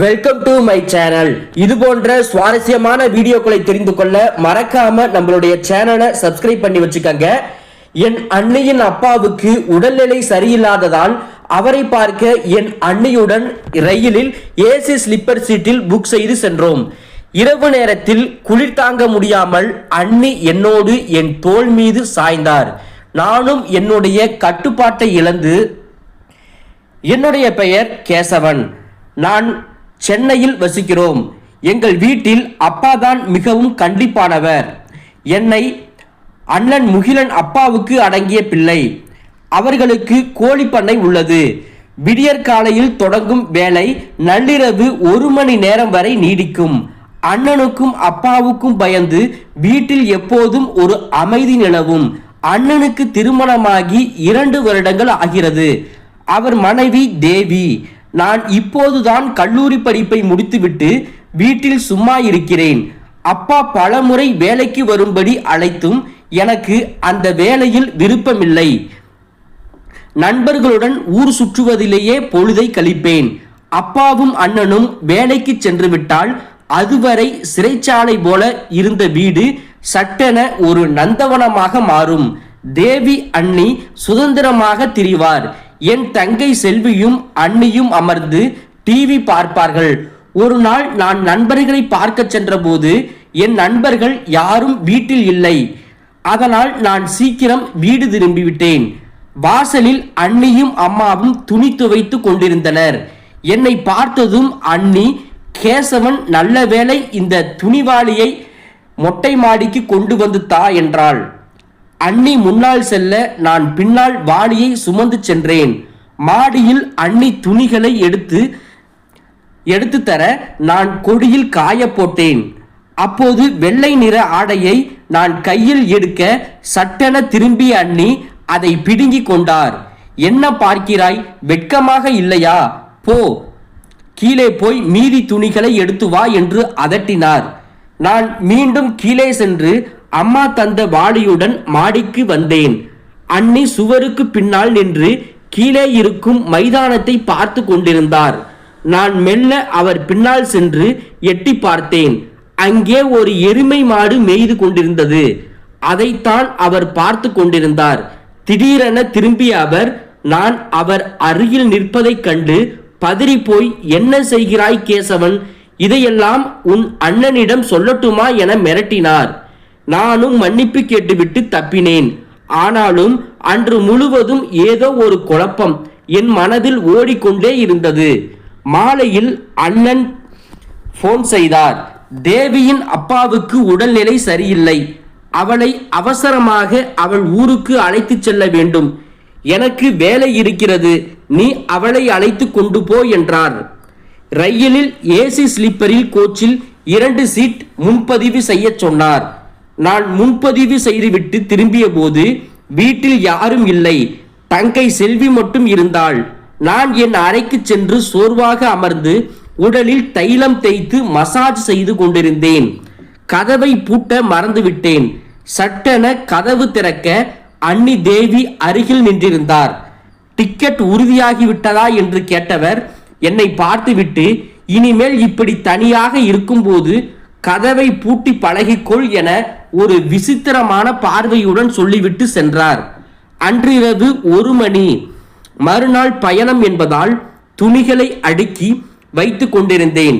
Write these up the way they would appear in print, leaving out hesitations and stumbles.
Welcome to my channel. இது போன்ற சுவாரஸ்யமான வீடியோக்களை தெரிந்து கொள்ள மறக்காம நம்மளுடைய சேனலை சப்ஸ்கிரைப் பண்ணி வச்சுக்கோங்க. என் அண்ணியின் அப்பாவுக்கு உடல்நிலை சரியில்லாததால் அவரை பார்க்க என் அண்ணியுடன் ரயிலில் ஏசி ஸ்லிப்பர் சீட்டில் புக் செய்து சென்றோம். இரவு நேரத்தில் குளிர் தாங்க முடியாமல் அண்ணி என்னோடு என் தோள் மீது சாய்ந்தார். நானும் என்னுடைய கட்டுப்பாட்டை இழந்து, என்னுடைய பெயர் கேசவன், நான் சென்னையில் வசிக்கிறோம். எங்கள் வீட்டில் அப்பாதான் மிகவும் கண்டிப்பானவர். என்னை அண்ணன் முகிலன் அப்பாவுக்கு அடங்கிய பிள்ளை. அவர்களுக்கு கோழி பண்ணை உள்ளது. விடியற் காலையில் தொடங்கும் வேலை நள்ளிரவு 1 மணி நேரம் வரை நீடிக்கும். அண்ணனுக்கும் அப்பாவுக்கும் பயந்து வீட்டில் எப்போதும் ஒரு அமைதி நிலவும். அண்ணனுக்கு திருமணமாகி 2 வருடங்கள் ஆகிறது. அவர் மனைவி தேவி. நான் இப்போதுதான் கல்லூரி படிப்பை முடித்துவிட்டு வீட்டில் சும்மா இருக்கிறேன். அப்பா பலமுறை வேலைக்கு வரும்படி அழைத்தும் எனக்கு அந்த வேலையில் விருப்பமில்லை. நண்பர்களுடன் ஊர் சுற்றுவதிலேயே பொழுதை கழிப்பேன். அப்பாவும் அண்ணனும் வேலைக்கு சென்று விட்டால் அதுவரை சிறைச்சாலை போல இருந்த வீடு சட்டென ஒரு நந்தவனமாக மாறும். தேவி அண்ணி சுதந்திரமாக திரிவார். என் தங்கை செல்வியும் அண்ணியும் அமர்ந்து டிவி பார்ப்பார்கள். ஒரு நாள் நான் நண்பர்களை பார்க்க சென்றபோது என் நண்பர்கள் யாரும் வீட்டில் இல்லை. அதனால் நான் சீக்கிரம் வீடு திரும்பிவிட்டேன். வாசலில் அண்ணியும் அம்மாவும் துணி துவைத்து கொண்டிருந்தனர். என்னை பார்த்ததும் அண்ணி, கேசவன் நல்ல வேளை இந்த துணிவாளியை மொட்டை மாடிக்கு கொண்டு வந்து தா என்றாள். அண்ணி முன்னால் செல்ல நான் பின்னால் வாளியை சுமந்து சென்றேன். மாடியில் அண்ணி துணிகளை எடுத்து தர நான் கொடியில் காய போட்டேன். அப்போது வெள்ளை நிற ஆடையை நான் கையில் எடுக்க சட்டென திரும்பிய அண்ணி அதை பிடுங்கி கொண்டார். என்ன பார்க்கிறாய், வெட்கமாக இல்லையா? போ, கீழே போய் மீதி துணிகளை எடுத்து வா என்று அதட்டினார். நான் மீண்டும் கீழே சென்று அம்மா தந்த வாளியுடன் மாடிக்கு வந்தேன். அண்ணி சுவருக்கு பின்னால் நின்று கீழே இருக்கும் மைதானத்தை பார்த்து கொண்டிருந்தார். நான் மெல்ல அவர் பின்னால் சென்று எட்டி பார்த்தேன். அங்கே ஒரு எருமை மாடு மேய்து கொண்டிருந்தது. அதைத்தான் அவர் பார்த்து கொண்டிருந்தார். திடீரென திரும்பிய அவர், நான் அவர் அருகில் நிற்பதைக் கண்டு பதறி போய், என்ன செய்கிறாய் கேசவன்? இதையெல்லாம் உன் அண்ணனிடம் சொல்லட்டுமா என மிரட்டினார். நானும் மன்னிப்பு கேட்டுவிட்டு தப்பினேன். ஆனாலும் அன்று முழுவதும் ஏதோ ஒரு குழப்பம் என் மனதில் ஓடிக்கொண்டே இருந்தது. மாலையில் அண்ணன் போன் செய்தார். தேவியின் அப்பாவுக்கு உடல்நிலை சரியில்லை. அவளை அவசரமாக அவள் ஊருக்கு அழைத்து செல்ல வேண்டும். எனக்கு வேலை இருக்கிறது, நீ அவளை அழைத்து கொண்டு போ என்றார். ரயிலில் ஏசி ஸ்லீப்பரில் கோச்சில் 2 சீட் முன்பதிவு செய்ய சொன்னார். நான் முன்பதிவு செய்துவிட்டு திரும்பிய போது வீட்டில் யாரும் இல்லை. தங்கை செல்வி மட்டும் இருந்தாள். நான் என் அறைக்கு சென்று சோர்வாக அமர்ந்து உடலில் தைலம் தேய்த்து மசாஜ் செய்து கொண்டிருந்தேன். கதவை பூட்ட மறந்துவிட்டேன். சட்டென கதவு திறக்க அண்ணி தேவி அருகில் நின்றிருந்தார். டிக்கெட் உறுதியாகிவிட்டதா என்று கேட்டவர் என்னை பார்த்துவிட்டு, இனிமேல் இப்படி தனியாக இருக்கும்போது கதவை பூட்டி பழகிக்கொள் என ஒரு விசித்திரமான பார்வையுடன் சொல்லிவிட்டு சென்றார். அன்றிரவு 1 மணி. மறுநாள் பயணம் என்பதால் துணிகளை அடுக்கி வைத்து கொண்டிருந்தேன்.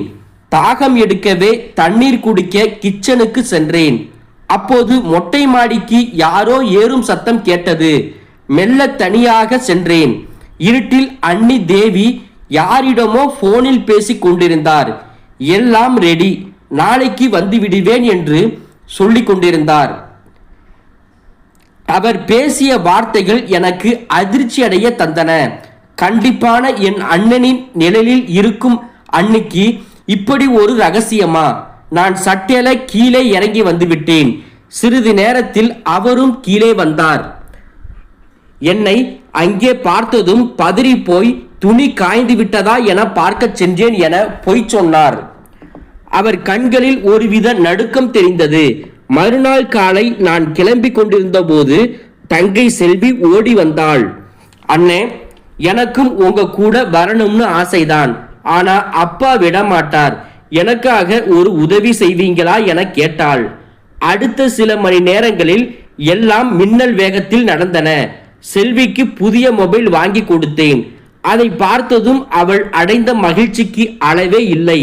தாகம் எடுக்கவே தண்ணீர் குடிக்க கிச்சனுக்கு சென்றேன். அப்போது மொட்டை மாடிக்கு யாரோ ஏறும் சத்தம் கேட்டது. மெல்ல தனியாக சென்றேன். இருட்டில் அண்ணி தேவி யாரிடமோ போனில் பேசிக் கொண்டிருந்தார். எல்லாம் ரெடி, நாளைக்கு வந்து விடுவேன் என்று சொல்லிக் கொண்டிருந்தார். அவர் பேசிய வார்த்தைகள் எனக்கு அதிர்ச்சி அடைய தந்தன. கண்டிப்பான என் அண்ணனின் நிழலில் இருக்கும் அன்னிக்கு இப்படி ஒரு ரகசியமா? நான் சட்டென கீழே இறங்கி வந்துவிட்டேன். சிறிது நேரத்தில் அவரும் கீழே வந்தார். என்னை அங்கே பார்த்ததும் பதறி போய், துணி காய்ந்து விட்டதா என பார்க்க சென்றேன் என பொய் சொன்னார். அவர் கண்களில் ஒருவித நடுக்கம் தெரிந்தது. மறுநாள் காலை நான் கிளம்பி கொண்டிருந்த போது தங்கை செல்வி ஓடி வந்தாள். அண்ணே, எனக்கும் உங்க கூட வரணும்னு ஆசைதான். ஆனா அப்பா விட மாட்டார். எனக்காக ஒரு உதவி செய்வீங்களா என கேட்டாள். அடுத்த சில மணி நேரங்களில் எல்லாம் மின்னல் வேகத்தில் நடந்தன. செல்விக்கு புதிய மொபைல் வாங்கி கொடுத்தேன். அதை பார்த்ததும் அவள் அடைந்த மகிழ்ச்சிக்கு அளவே இல்லை.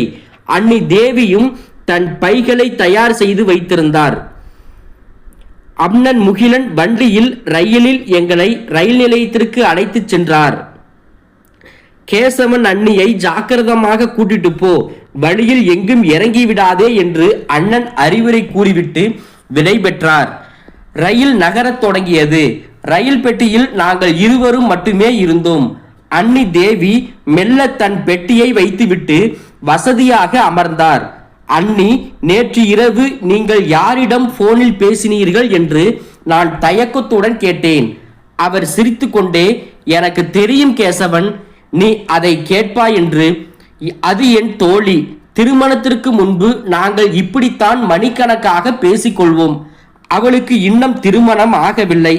அண்ணி தேவியும் தன் பைகளை தயார் செய்து வைத்திருந்தார். அண்ணன் முகிலன் வண்டியில் ரயிலில் எங்களை ரயில் நிலையத்திற்கு அழைத்துச் சென்றார். கேசவன் அண்ணியை ஜாக்கிரதமாக கூட்டிட்டு போ, வழியில் எங்கும் இறங்கி விடாதே என்று அண்ணன் அறிவுரை கூறிவிட்டு விடை பெற்றார். ரயில் நகரத் தொடங்கியது. ரயில் பெட்டியில் நாங்கள் இருவரும் மட்டுமே இருந்தோம். அண்ணி தேவி மெல்ல தன் பெட்டியை வைத்துவிட்டு வசதியாக அமர்ந்தார். அண்ணி, நேற்று இரவு நீங்கள் யாரிடம் போனில் பேசினீர்கள் என்று நான் தயக்கத்துடன் கேட்டேன். அவர் சிரித்துக்கொண்டே, எனக்கு தெரியும் கேசவன், நீ அதை கேட்பாய் என்று. அது என் தோழி. திருமணத்திற்கு முன்பு நாங்கள் இப்படித்தான் மணிக்கணக்காக பேசிக்கொள்வோம். அவளுக்கு இன்னும் திருமணம் ஆகவில்லை.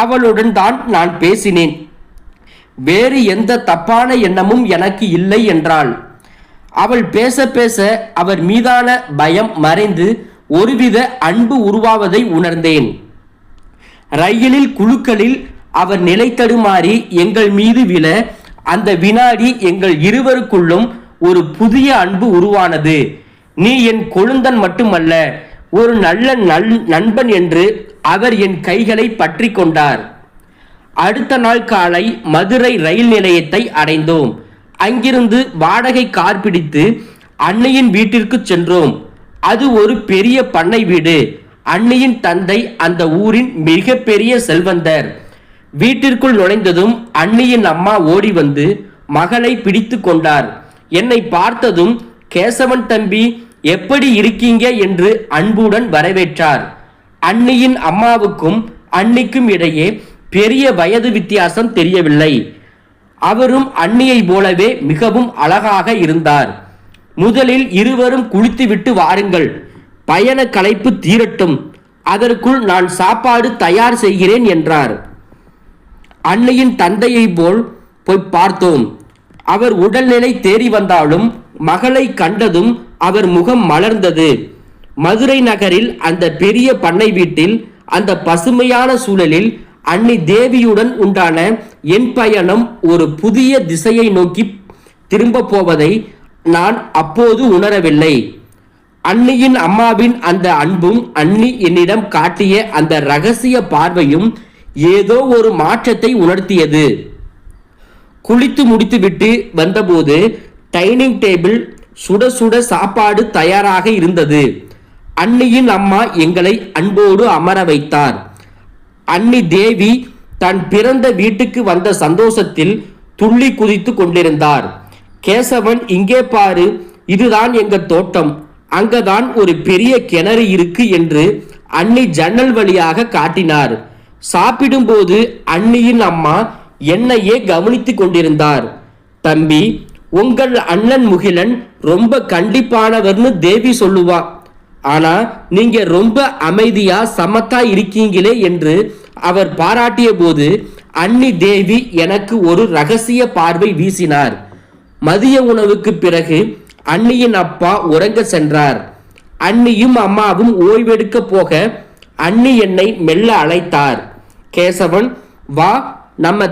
அவளுடன் தான் நான் பேசினேன். வேறு எந்த தப்பான எண்ணமும் எனக்கு இல்லை என்றாள். அவள் பேச பேச அவர் மீதான பயம் மறைந்து ஒருவித அன்பு உருவாவதை உணர்ந்தேன். ரயிலில் குழுக்களில் அவர் நிலை தடுமாறி எங்கள் மீது விழ அந்த வினாடி எங்கள் இருவருக்குள்ளும் ஒரு புதிய அன்பு உருவானது. நீ என் கொழுந்தன் மட்டுமல்ல, ஒரு நல்ல நண்பன் என்று அவர் என் கைகளை பற்றி கொண்டார். அடுத்த நாள் காலை மதுரை ரயில் நிலையத்தை அடைந்தோம். அங்கிருந்து வாடகை கார் பிடித்து அன்னையின் வீட்டிற்கு சென்றோம். அது ஒரு பெரிய பண்ணை வீடு. அன்னையின் தந்தை அந்த ஊரின் மிக பெரிய செல்வந்தர். வீட்டிற்குள் நுழைந்ததும் அன்னையின் அம்மா ஓடி வந்து மகளை பிடித்து கொண்டார். என்னை பார்த்ததும், கேசவன் தம்பி, எப்படி இருக்கீங்க என்று அன்புடன் வரவேற்றார். அன்னையின் அம்மாவுக்கும் அன்னிக்கும் இடையே பெரிய வயது வித்தியாசம் தெரியவில்லை. அவரும் அன்னியை போலவே மிகவும் அழகாக இருந்தார். முதலில் இருவரும் குளித்துவிட்டு வாருங்கள், பயண களைப்பு தீரட்டும், அதற்குள் நான் சாப்பாடு தயார் செய்கிறேன் என்றார். அன்னையின் தந்தையை போல் போய் பார்த்தோம். அவர் உடல்நிலை தேறி வந்தாலும் மகளை கண்டதும் அவர் முகம் மலர்ந்தது. மதுரை நகரில் அந்த பெரிய பண்ணை வீட்டில் அந்த பசுமையான சூழலில் அன்னி தேவியுடன் உண்டான என் பயணம் ஒரு புதிய திசையை நோக்கி திரும்ப போவதை நான் அப்போது உணரவில்லை. அன்னியின் அம்மாவின் அந்த அன்பும் அன்னி என்னிடம் காட்டிய அந்த ரகசிய பார்வையும் ஏதோ ஒரு மாற்றத்தை உணர்த்தியது. குளித்து முடித்துவிட்டு வந்தபோது டைனிங் டேபிள் சுட சுட சாப்பாடு தயாராக இருந்தது. அன்னியின் அம்மா எங்களை அன்போடு அமர வைத்தார். அன்னி தேவி தன் பிறந்த வீட்டுக்கு வந்த சந்தோஷத்தில் துள்ளி குதித்து கொண்டிருந்தார். கேசவன், இங்கே பாரு, இதுதான் எங்க தோட்டம், அங்கதான் ஒரு பெரிய கிணறு இருக்கு என்று அன்னி ஜன்னல் வழியாக காட்டினார். சாப்பிடும்போது அன்னியின் அம்மா என்னையே கவனித்துக் கொண்டிருந்தார். தம்பி, உங்கள் அண்ணன் முகிலன் ரொம்ப கண்டிப்பானவர்னு தேவி சொல்லுவா, ஆனா நீங்க ரொம்ப அமைதியா சமத்தா இருக்கீங்களே என்று அவர் பாராட்டிய போது அன்னி தேவி எனக்கு ஒரு ரகசிய பார்வை வீசினார். மதிய உணவுக்கு பிறகு அன்னியின் அப்பா உறங்க சென்றார். அன்னியும் அம்மாவும் ஓய்வெடுக்க போக அன்னி என்னை மெல்ல அழைத்தார். கேசவன், வா, நம்ம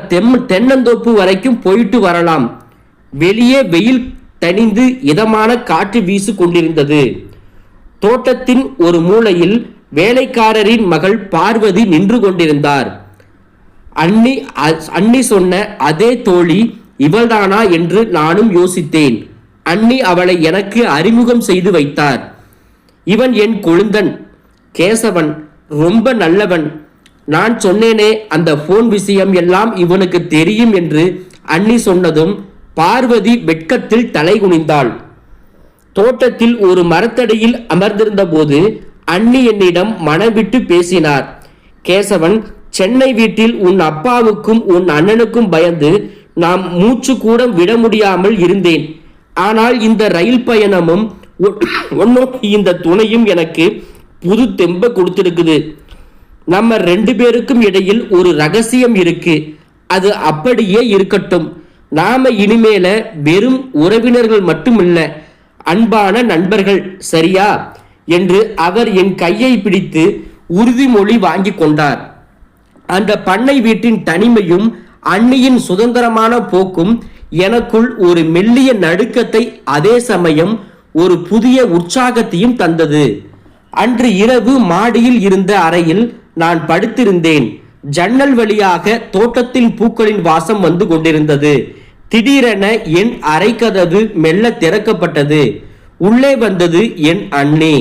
தென்னந்தோப்பு வரைக்கும் போயிட்டு வரலாம். வெளியே வெயில் தணிந்து இதமான காற்று வீசு கொண்டிருந்தது. தோட்டத்தின் ஒரு மூலையில் வேலைக்காரரின் மகள் பார்வதி நின்று கொண்டிருந்தார். அன்னி சொன்ன அதே தோழி இவள்தானா என்று நானும் யோசித்தேன். அன்னி அவளை எனக்கு அறிமுகம் செய்து வைத்தார். இவன் என் கொழுந்தன் கேசவன், ரொம்ப நல்லவன். நான் சொன்னேனே அந்த போன் விஷயம் எல்லாம் இவனுக்கு தெரியும் என்று அன்னி சொன்னதும் பார்வதி வெட்கத்தில் தலை குனிந்தாள். தோட்டத்தில் ஒரு மரத்தடியில் அமர்ந்திருந்த போது அன்னி என்னிடம் மனம் விட்டு பேசினார். கேசவன், சென்னை வீட்டில் உன் அப்பாவுக்கும் உன் அண்ணனுக்கும் பயந்து நாம் மூச்சு கூட விட முடியாமல் இருந்தேன். ஆனால் இந்த ரயில் பயணமும் இந்த துணையும் எனக்கு புது தெம்ப கொடுத்திருக்குது. நம்ம 2 பேருக்கும் இடையில் ஒரு ரகசியம் இருக்கு. அது அப்படியே இருக்கட்டும். நாம இனிமேல வெறும் உறவினர்கள் மட்டுமில்ல, அன்பான நண்பர்கள், சரியா என்று அவர் என் கையை பிடித்து உறுதிமொழி வாங்கி கொண்டார். அந்த பண்ணை வீட்டின் தனிமையும் அண்ணியின் சுதந்திரமான போக்கும் எனக்குள் ஒரு மெல்லிய நடுக்கத்தை, அதே சமயம் ஒரு புதிய உற்சாகத்தையும் தந்தது. அன்று இரவு மாடியில் இருந்த அறையில் நான் படுத்திருந்தேன். ஜன்னல் வழியாக தோட்டத்தின் பூக்களின் வாசம் வந்து கொண்டிருந்தது. திடீரென என் அறை கதவு மெல்ல திறக்கப்பட்டது. உள்ளே வந்தது என் அண்ணே.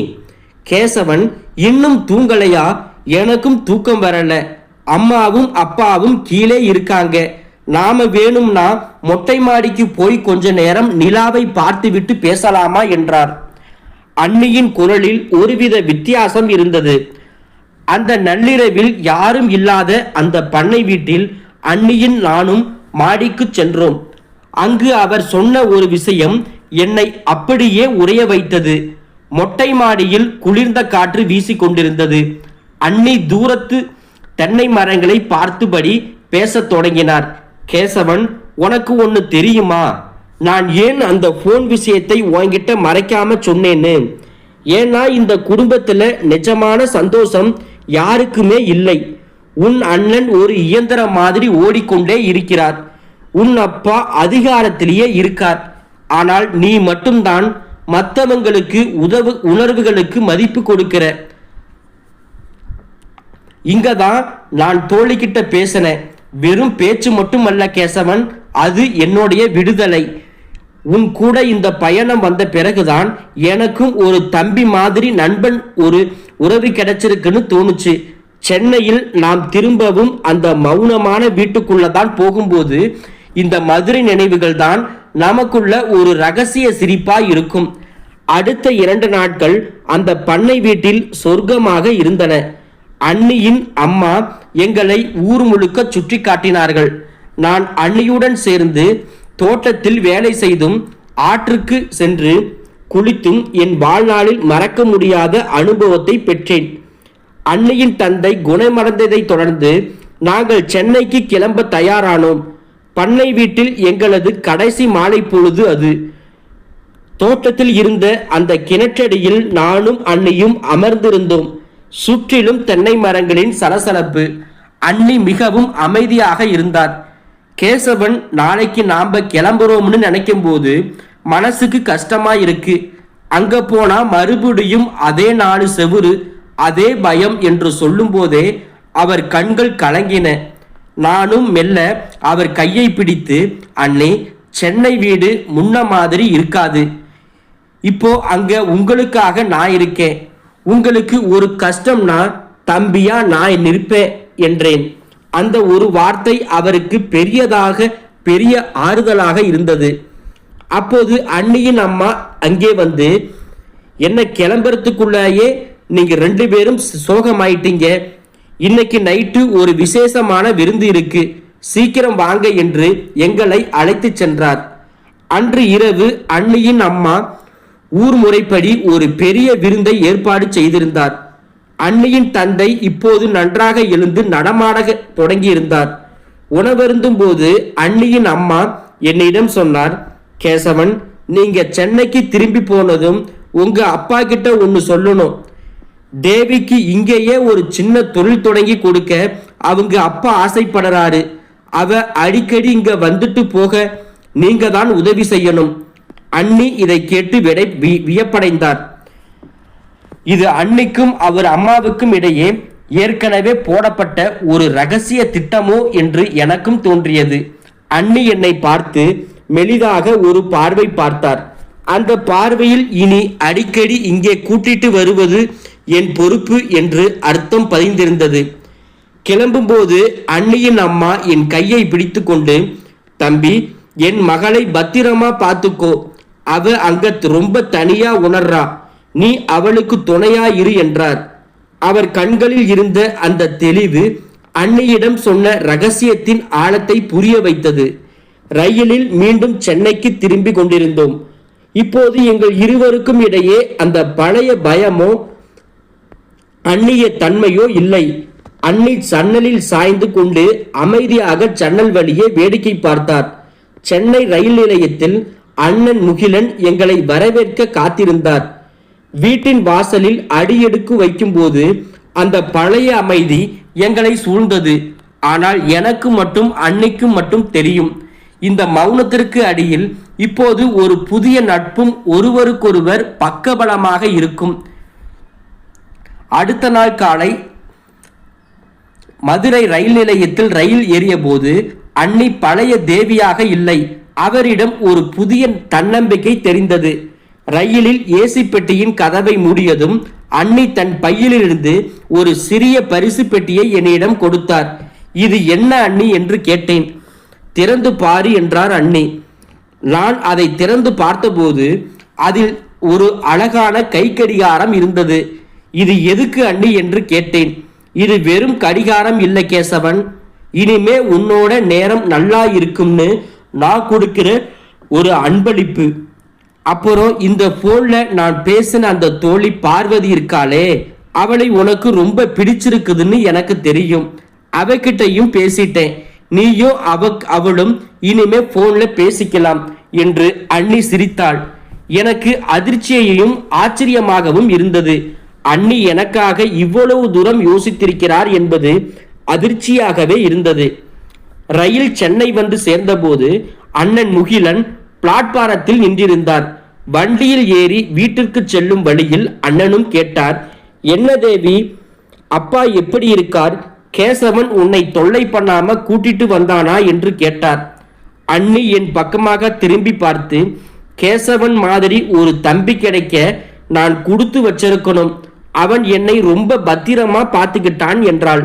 கேசவன், இன்னும் தூங்கலையா? எனக்கும் தூக்கம் வரல. அம்மாவும் அப்பாவும் கீழே இருக்காங்க. நாம வேணும்னா மொட்டை மாடிக்கு போய் கொஞ்ச நேரம் நிலாவை பார்த்துவிட்டு பேசலாமா என்றார். அண்ணியின் குரலில் ஒருவித வித்தியாசம் இருந்தது. அந்த நள்ளிரவில் யாரும் இல்லாத அந்த பண்ணை வீட்டில் அண்ணியின் நானும் மாடிக்கு சென்றோம். அங்கு அவர் சொன்ன ஒரு விஷயம் என்னை அப்படியே உறைய வைத்தது. மொட்டை மாடியில் குளிர்ந்த காற்று வீசிக்கொண்டிருந்தது. அண்ணி தூரத்து தென்னை மரங்களை பார்த்தபடி பேசத் தொடங்கினார். கேசவன், உனக்கு ஒன்று தெரியுமா? நான் ஏன் அந்த போன் விஷயத்தை உன்கிட்ட மறைக்காம சொன்னேன்னு? ஏன்னா இந்த குடும்பத்துல நிஜமான சந்தோஷம் யாருக்குமே இல்லை. உன் அண்ணன் ஒரு இயந்திரம் மாதிரி ஓடிக்கொண்டே இருக்கிறார். உன் அப்பா அதிகாரத்திலேயே இருக்கார். ஆனால் நீ மட்டும்தான் மற்றவங்களுக்கு உணர்வுகளுக்கு மதிப்பு கொடுக்கிற. இங்கதான் நான் தோழிக்கிட்ட பேசினேன். வெறும் பேச்சு மட்டுமல்ல கேசவன், அது என்னுடைய விடுதலை. உன் கூட இந்த பயணம் வந்த பிறகுதான் எனக்கும் ஒரு தம்பி மாதிரி நண்பன், ஒரு உறவு கிடைச்சிருக்குன்னு தோணுச்சு. சென்னையில் நாம் திரும்பவும் அந்த மௌனமான வீட்டுக்குள்ளதான் போகும்போது இந்த மதுரை நினைவுகள் தான் நமக்குள்ள ஒரு ரகசிய சிரிப்பா இருக்கும். அடுத்த 2 நாட்கள் அந்த பண்ணை வீட்டில் சொர்க்கமாக இருந்தன. அண்ணியின் அம்மா எங்களை ஊர் முழுக்க சுற்றி காட்டினார்கள். நான் அண்ணியுடன் சேர்ந்து தோட்டத்தில் வேலை செய்தும் ஆற்றுக்கு சென்று குளித்தும் என் வாழ்நாளில் மறக்க முடியாத அனுபவத்தை பெற்றேன். அண்ணியின் தந்தை குணமடைந்ததை தொடர்ந்து நாங்கள் சென்னைக்கு கிளம்ப தயாரானோம். பண்ணை வீட்டில் எங்களது கடைசி மாலை பொழுது அது. தோட்டத்தில் இருந்த அந்த கிணற்றடியில் நானும் அண்ணியும் அமர்ந்திருந்தோம். சுற்றிலும் தென்னை மரங்களின் சலசலப்பு. அண்ணி மிகவும் அமைதியாக இருந்தார். கேசவன், நாளைக்கு நாம கிளம்புறோம்னு நினைக்கும் போது மனசுக்கு கஷ்டமா இருக்கு. அங்க போனா மறுபடியும் அதே 4 செவுரு, அதே பயம் என்று சொல்லும் போதே அவர் கண்கள் கலங்கின. நானும் மெல்ல அவர் கையை பிடித்து, அண்ணே, சென்னை வீடு முன்ன மாதிரி இருக்காது. இப்போ அங்க உங்களுக்காக நான் இருக்கேன். உங்களுக்கு ஒரு கஷ்டம்னா தம்பியா நான் நிற்பேன் என்றேன். அந்த ஒரு வார்த்தை அவருக்கு பெரிய ஆறுதலாக இருந்தது. அப்போது அண்ணியின் அம்மா அங்கே வந்து, என்ன கிளம்புறதுக்குள்ளேயே நீங்க 2 பேரும் சோகமாயிட்டீங்க. இன்னைக்கு நைட்டு ஒரு விசேஷமான விருந்து இருக்கு, சீக்கிரம் வாங்க என்று எங்களை அழைத்து சென்றார். அன்று இரவு அண்ணியின் அம்மா ஊர் முறைப்படி ஒரு பெரிய விருந்தை ஏற்பாடு செய்திருந்தார். அண்ணியின் தந்தை இப்போது நன்றாக எழுந்து நடமாட தொடங்கியிருந்தார். உணவருந்தும் போது அண்ணியின் அம்மா என்னிடம் சொன்னார், கேசவன், நீங்க சென்னைக்கு திரும்பி போனதும் உங்க அப்பா கிட்ட ஒன்னு சொல்லணும். தேவிக்கு இங்கேயே ஒரு சின்ன தொழில் தொடங்கி கொடுக்க அவங்க அப்பா ஆசைப்படுறாரு. அவ அடிக்கடி இங்க வந்துட்டு போக நீங்க தான் உதவி செய்யணும். அண்ணி இதை கேட்டு வியப்படைந்தார். இது அண்ணிக்கும் அவர் அம்மாவுக்கும் இடையே ஏற்கனவே போடப்பட்ட ஒரு ரகசிய திட்டமோ என்று எனக்கும் தோன்றியது. அண்ணி என்னை பார்த்து மெலிதாக ஒரு பார்வை பார்த்தார். அந்த பார்வையில் இனி அடிக்கடி இங்கே கூட்டிட்டு வருவது என் பொறுப்பு என்று அர்த்தம் பதிந்திருந்தது. கிளம்பும்போது அண்ணியின் அம்மா என் கையை பிடித்து கொண்டு, தம்பி, என் மகளை பத்திரமா பார்த்துக்கோ. அவ அங்க ரொம்ப தனியா உணர்றா. நீ அவளுக்கு துணையா இரு என்றார். அவர் கண்களில் இருந்த அந்த தெளிவு அண்ணியிடம் சொன்ன ரகசியத்தின் ஆழத்தை புரிய வைத்தது. ரயிலில் மீண்டும் சென்னைக்கு திரும்பி கொண்டிருந்தோம். இப்போது எங்கள் இருவருக்கும் இடையே அந்த பழைய பயமோ அந்நிய தன்மையோ இல்லை. அண்ணி சன்னலில் சாய்ந்து கொண்டு அமைதியாக ஜன்னல் வழியே வேடிக்கை பார்த்தார். சென்னை ரயில் நிலையத்தில் அண்ணன் முகிலன் எங்களை வரவேற்க காத்திருந்தார். வீட்டின் வாசலில் அடியெடுத்து வைக்கும்போது அந்த பழைய அமைதி எங்களை சூழ்ந்தது. ஆனால் எனக்கு மட்டும் அன்னைக்கும் மட்டும் தெரியும், இந்த மௌனத்திற்கு அடியில் இப்போது ஒரு புதிய நட்பும் ஒருவருக்கொருவர் பக்கபலமாக இருக்கும். அடுத்த நாள் காலை மதுரை ரயில் நிலையத்தில் ரயில் ஏறிய போது அன்னி பழைய தேவியாக இல்லை. அவரிடம் ஒரு புதிய தன்னம்பிக்கை தெரிந்தது. ரயிலில் ஏசி பெட்டியின் கதவை மூடியதும் அன்னி தன் பையிலிருந்து ஒரு சிறிய பரிசு பெட்டியை என்னிடம் கொடுத்தார். இது என்ன அண்ணி என்று கேட்டேன். திறந்து பாரு என்றார் அண்ணி. நான் அதை திறந்து பார்த்தபோது அதில் ஒரு அழகான கை கடிகாரம் இருந்தது. இது எதுக்கு அண்ணி என்று கேட்டேன். இது வெறும் கடிகாரம் இல்லை கேசவன், இனிமே உன்னோட நேரம் நல்லா இருக்கும்னு நான் கொடுக்கிற ஒரு அன்பளிப்பு. அப்புறம் இந்த போன்ல நான் பேசின அந்த தோழி பார்வதி இருக்காளே, அவளை உனக்கு ரொம்ப பிடிச்சிருக்குதுன்னு எனக்கு தெரியும். அவகிட்டையும் பேசிட்டேன். நீயும் அவளும் இனிமே போன்ல பேசிக்கலாம் என்று அண்ணி சிரித்தாள். எனக்கு அதிர்ச்சியையும் ஆச்சரியமாகவும் இருந்தது. அண்ணி எனக்காக இவ்வளவு தூரம் யோசித்திருக்கிறார் என்பது அதிர்ச்சியாகவே இருந்தது. ரயில் சென்னை வந்து சேர்ந்தபோது அண்ணன் முகிலன் பிளாட்பாரத்தில் நின்றிருந்தார். வண்டியில் ஏறி வீட்டிற்கு செல்லும் வழியில் அண்ணனும் கேட்டார், என்ன தேவி, அப்பா எப்படி இருக்கார்? கேசவன் உன்னை தொல்லை பண்ணாம கூட்டிட்டு வந்தானா என்று கேட்டார். அண்ணி என் பக்கமாக திரும்பி பார்த்து, கேசவன் மாதிரி ஒரு தம்பி கிடைக்க நான் கொடுத்து வச்சிருக்கணும், அவன் என்னை ரொம்ப பத்திரமா பார்த்துக்கிட்டான் என்றாள்.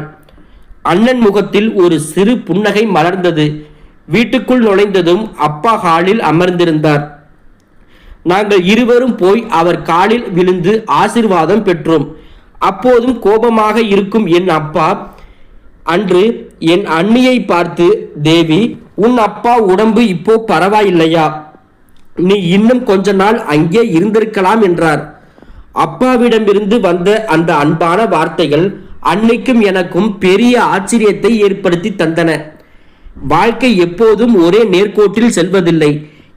அண்ணன் முகத்தில் ஒரு சிறு புன்னகை மலர்ந்தது. வீட்டுக்குள் நுழைந்ததும் அப்பா ஹாலில் அமர்ந்திருந்தார். நாங்கள் இருவரும் போய் அவர் காலில் விழுந்து ஆசீர்வாதம் பெற்றோம். அப்போதும் கோபமாக இருக்கும் என் அப்பா அன்று என் அண்ணியை பார்த்து, தேவி, உன் அப்பா உடம்பு இப்போ பரவாயில்லையா? நீ இன்னும் கொஞ்ச நாள் அங்கே இருந்திருக்கலாம் என்றார். அப்பாவிடமிருந்து வந்த அந்த அன்பான வார்த்தைகள் அன்னைக்கும் எனக்கும் பெரிய ஆச்சரியத்தை ஏற்படுத்தி தந்தன. வாழ்க்கை எப்போதும் ஒரே நேர்கோட்டில் செல்வதில்லை.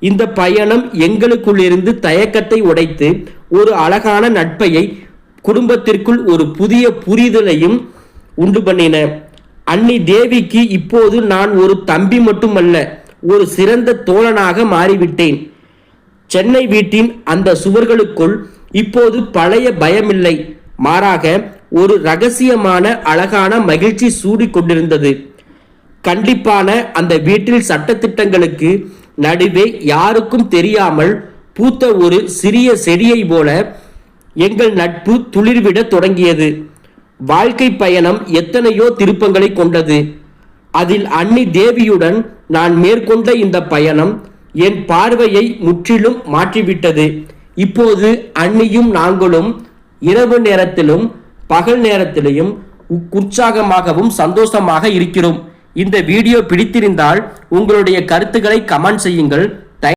இந்த பயணம் எங்களுக்குள்ளிருந்து தயக்கத்தை உடைத்து ஒரு அழகான நட்பையை, குடும்பத்திற்குள் ஒரு புதிய புரிதலையும் உண்டு பண்ணின. அன்னி தேவிக்கு இப்போது நான் ஒரு தம்பி மட்டுமல்ல, ஒரு சிறந்த தோழனாக மாறிவிட்டேன். சென்னை வீட்டின் அந்த சுவர்களுக்குள் இப்போது பழைய பயமில்லை, மாறாக ஒரு ரகசியமான அழகான மகிழ்ச்சி சூடிக்கொண்டிருந்தது. கண்டிப்பான அந்த வீட்டில் சட்டத்திட்டங்களுக்கு நடுவே யாருக்கும் தெரியாமல் பூத்த ஒரு சிறிய செடியை போல எங்கள் நட்பு துளிர்விட தொடங்கியது. வாழ்க்கை பயணம் எத்தனையோ திருப்பங்களை கொண்டது. அதில் அன்னி தேவியுடன் நான் மேற்கொண்ட இந்த பயணம் என் பார்வையை முற்றிலும் மாற்றிவிட்டது. இப்போது அன்னியும் நாங்களும் இரவு நேரத்திலும் பகல் நேரத்திலும் உற்சாகமாகவும் சந்தோஷமாக இருக்கிறோம். இந்த வீடியோ பிடித்திருந்தால் உங்களுடைய கருத்துக்களை கமெண்ட் செய்யுங்கள்.